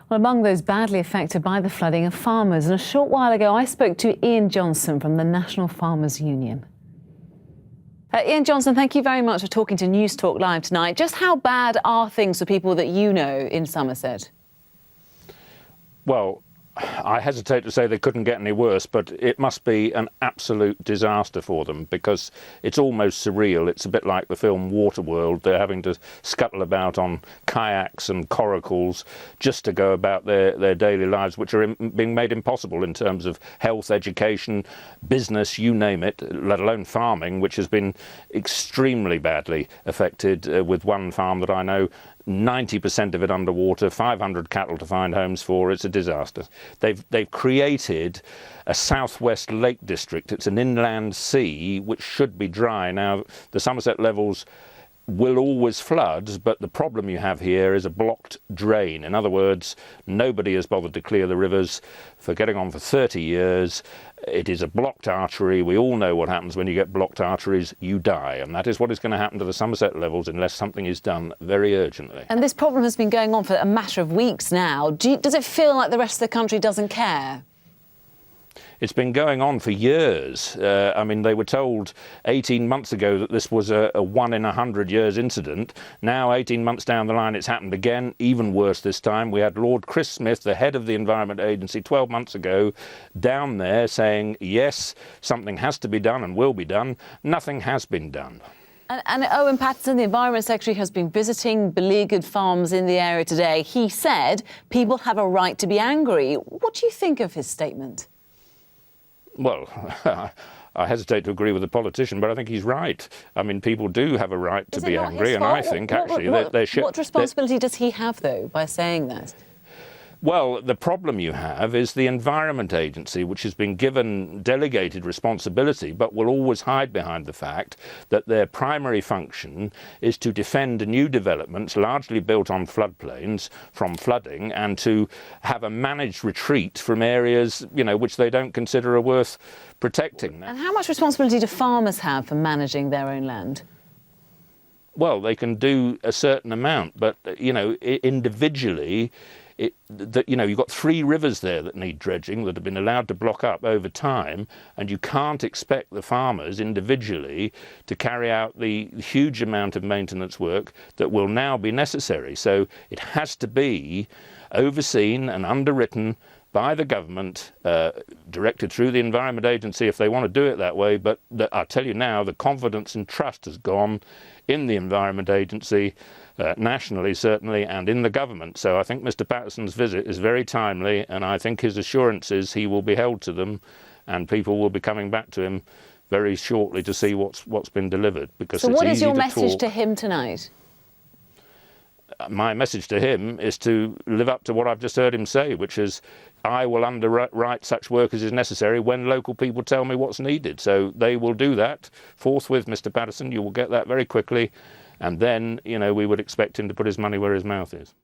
Well, among those badly affected by the flooding are farmers. And a short while ago, I spoke to Ian Johnson from the National Farmers Union. Ian Johnson, thank you very much for talking to News Talk Live tonight. Just how bad are things for people that you know in Somerset? Well, I hesitate to say they couldn't get any worse, but it must be an absolute disaster for them because it's almost surreal. It's a bit like the film Waterworld. They're having to scuttle about on kayaks and coracles just to go about their daily lives, which are being made impossible in terms of health, education, business, you name it, let alone farming, which has been extremely badly affected with one farm that I know, 90% of it underwater, 500 cattle to find homes for. It's a disaster. They've created a southwest lake district. It's an inland sea which should be dry. Now, the Somerset levels will always flood, but the problem you have here is a blocked drain. In other words, nobody has bothered to clear the rivers for getting on for 30 years. It is a blocked artery. We all know what happens when you get blocked arteries. You die, and that is what is going to happen to the Somerset levels unless something is done very urgently. And this problem has been going on for a matter of weeks now. Does it feel like the rest of the country doesn't care? It's been going on for years. I mean, they were told 18 months ago that this was a 1 in 100 years incident. Now, 18 months down the line, it's happened again, even worse this time. We had Lord Chris Smith, the head of the Environment Agency, 12 months ago, down there saying, yes, something has to be done and will be done. Nothing has been done. And Owen Paterson, the Environment Secretary, has been visiting beleaguered farms in the area today. He said people have a right to be angry. What do you think of his statement? Well, I hesitate to agree with the politician, but I think he's right. I mean, people do have a right to be angry, and I think actually they should. What responsibility does he have, though, by saying that? Well, the problem you have is the Environment Agency, which has been given delegated responsibility, but will always hide behind the fact that their primary function is to defend new developments, largely built on floodplains, from flooding, and to have a managed retreat from areas, which they don't consider are worth protecting. And how much responsibility do farmers have for managing their own land? Well, they can do a certain amount, but, individually, you've got 3 rivers there that need dredging that have been allowed to block up over time, and you can't expect the farmers individually to carry out the huge amount of maintenance work that will now be necessary. So it has to be overseen and underwritten by the government, directed through the Environment Agency if they want to do it that way. But I tell you now, the confidence and trust has gone in the Environment Agency, nationally certainly, and in the government. So I think Mr Paterson's visit is very timely, and I think his assurances, he will be held to them, and people will be coming back to him very shortly to see what's been delivered. Because so what is your message talk. To him tonight? My message to him is to live up to what I've just heard him say, which is, I will underwrite such work as is necessary when local people tell me what's needed. So they will do that forthwith, Mr Paterson. You will get that very quickly. And then, we would expect him to put his money where his mouth is.